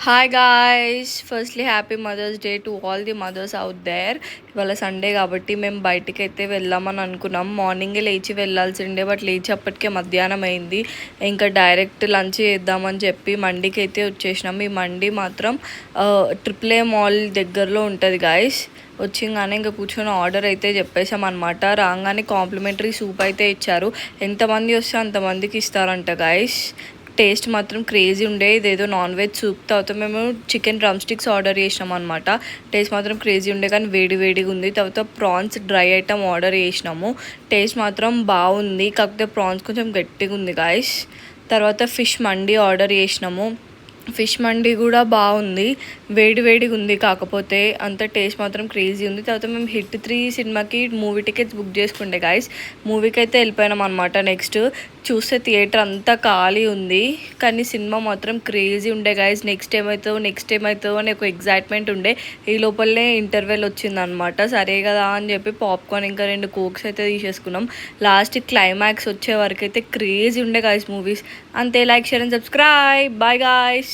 Hi guys, firstly happy mother's day to all the mothers out there. ఇవాళ Sunday కాబట్టి మేము బయటికి అయితే వెళ్దామని అనుకున్నాం. మార్నింగే లేచి వెళ్ళాల్సిండే, బట్ లేచేపటికే మధ్యాహ్నం అయింది. ఇంకా డైరెక్ట్ లంచ్ చేద్దామని చెప్పి మండికి అయితే వచ్చేసినాం. ఈ మండి మాత్రం ట్రిపుల్ ఏ మాల్ దగ్గరలో ఉంటుంది గాయస్. వచ్చింగానే ఇంకా కూర్చొని ఆర్డర్ అయితే చెప్పేసాం అనమాట. రాగానే కాంప్లిమెంటరీ సూప్ అయితే ఇచ్చారు. ఎంతమంది వస్తే అంతమందికి ఇస్తారంట గాయస్. టేస్ట్ మాత్రం క్రేజీ ఉండే. ఇదేదో నాన్ వెజ్ సూప్, తర్వాత మేము చికెన్ డ్రమ్ స్టిక్స్ ఆర్డర్ చేసినాం అనమాట. టేస్ట్ మాత్రం క్రేజీ ఉండే, కానీ వేడి వేడిగా ఉంది. తర్వాత ప్రాన్స్ డ్రై ఐటమ్ ఆర్డర్ చేసినాము. టేస్ట్ మాత్రం బాగుంది, కాకపోతే ప్రాన్స్ కొంచెం గట్టిగా ఉంది గాయస్. తర్వాత ఫిష్ మండి ఆర్డర్ చేసినాము. ఫిష్ మండి కూడా బాగుంది, వేడి వేడిగా ఉంది, కాకపోతే అంత టేస్ట్ మాత్రం క్రేజీ ఉంది. తర్వాత మేము హిట్ 3 సినిమాకి మూవీ టికెట్స్ బుక్ చేసుకుంటే గాయస్, మూవీకి అయితే వెళ్ళిపోయినాం అనమాట. నెక్స్ట్ చూస్తే థియేటర్ అంతా ఖాళీ ఉంది, కానీ సినిమా మాత్రం క్రేజీ ఉండే గాయస్. నెక్స్ట్ ఏమవుతుందో అని ఒక ఎగ్జైట్మెంట్ ఉండే. ఈ లోపలనే ఇంటర్వెల్ వచ్చిందనమాట. సరే కదా అని చెప్పి పాప్కార్న్ ఇంకా 2 కోక్స్ అయితే తీసేసుకున్నాం. లాస్ట్ క్లైమాక్స్ వచ్చే వరకు అయితే క్రేజీ ఉండే గాయస్ మూవీస్. అంతే. Like, share and subscribe. Bye guys.